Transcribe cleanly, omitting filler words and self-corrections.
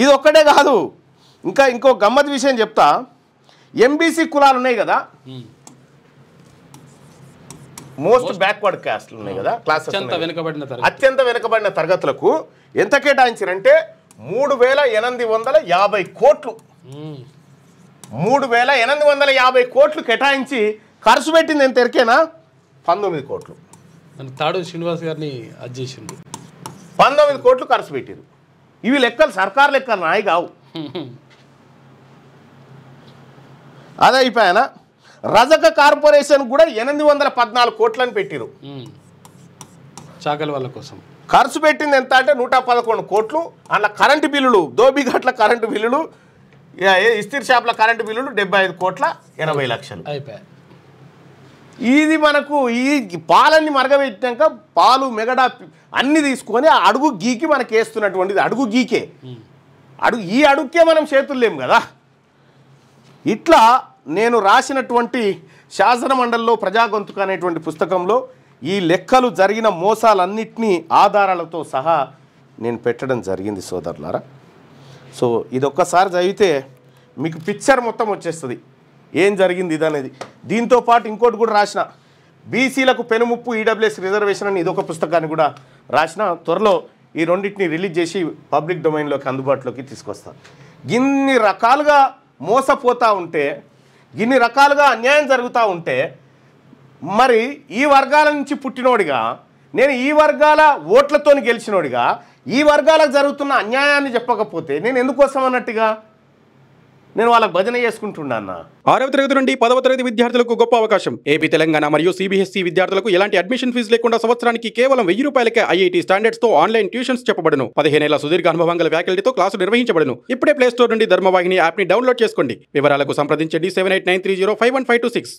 ఇది ఒక్కటే కాదు, ఇంకో గమ్మత్ విషయం చెప్తా. ఎంబీసీ కులాలు ఉన్నాయి కదా, మోస్ట్ బ్యాక్వర్డ్ క్యాస్ట్లు ఉన్నాయి కదా, క్లాసెస్ అత్యంత వెనుకబడిన తరగతులకు ఎంత కేటాయించారంటే 3,850 కోట్లు 3,850 కోట్లు కేటాయించి ఖర్చు పెట్టింది ఎంత ఎరికేనా? 19 కోట్లు. తాడు శ్రీనివాస్ గారిని అది చేసిండు. 19 కోట్లు ఖర్చు పెట్టారు. ఇవి లెక్కలు సర్కారు లెక్కలు నాయి కావు. అదే అయిపోయానా? రజక కార్పొరేషన్ కూడా 814 కోట్లని పెట్టిరు. చాకలి వాళ్ళ కోసం ఖర్చు పెట్టింది ఎంత అంటే 111 కోట్లు. అందులో కరెంటు బిల్లులు, దోబిఘాట్ల కరెంటు బిల్లులు, ఇస్తిర్ షాప్ల కరెంటు బిల్లులు 75,80,00,000 అయిపోయాయి. ఇది మనకు ఈ పాలన్నీ మరగబెట్టినాక పాలు మెగడా అన్ని తీసుకొని అడుగు గీకి మనకి వేస్తున్నటువంటిది. అడుగు గీకే ఈ అడుగుకే మనం చేతులు లేము కదా. ఇట్లా నేను రాసినటువంటి శాసన మండలిలో ప్రజాగొంతుక అనేటువంటి పుస్తకంలో ఈ లెక్కలు జరిగిన మోసాలన్నింటినీ ఆధారాలతో సహా నేను పెట్టడం జరిగింది సోదరులారా. సో ఇదొక్కసారి చదివితే మీకు పిక్చర్ మొత్తం వచ్చేస్తుంది ఏం జరిగింది ఇదనేది. దీంతోపాటు ఇంకోటి కూడా రాసిన, బీసీలకు పెనుముప్పు ఈడబ్ల్యూఎస్ రిజర్వేషన్ అని ఇదొక పుస్తకాన్ని కూడా రాసిన. త్వరలో ఈ రెండింటిని రిలీజ్ చేసి పబ్లిక్ డొమైన్లోకి అందుబాటులోకి తీసుకొస్తాను. ఇన్ని రకాలుగా మోసపోతూ ఉంటే, ఇన్ని రకాలుగా అన్యాయం జరుగుతూ ఉంటే, మరి ఈ వర్గాల నుంచి పుట్టినోడిగా, నేను ఈ వర్గాల ఓట్లతో గెలిచినోడిగా ఈ వర్గాలకు జరుగుతున్న అన్యాయాన్ని చెప్పకపోతే నేను ఎందుకోసం అన్నట్టుగా నేను వాళ్ళకి భజన చేసుకుంటున్నా. 6వ తరగతి నుండి 10వ తరగతి విద్యార్థులకు గొప్ప అవకాశం. ఏపీ, తెలంగాణ మరియు సిబిఎస్ఈ విద్యార్థులకు ఎలాంటి అడ్మిషన్ ఫీజు లేకుండా సంవత్సరానికి కేవలం 1000 రూపాయలకే ఐఐటీ స్టాండర్డ్స్ తో ఆన్లైన్ ట్యూషన్స్ చెప్పబడును. 15 ఏళ్ల సుదీర్ఘ అనుభవం గల ఫ్యాకల్టీతో క్లాసులు నిర్వహించబడును. ఇప్పుడే ప్లే స్టోర్ నుండి ధర్మవాహిని యాప్ ని డౌన్లోడ్ చేసుకోండి. వివరాలకు సంప్రదించండి 7893051526.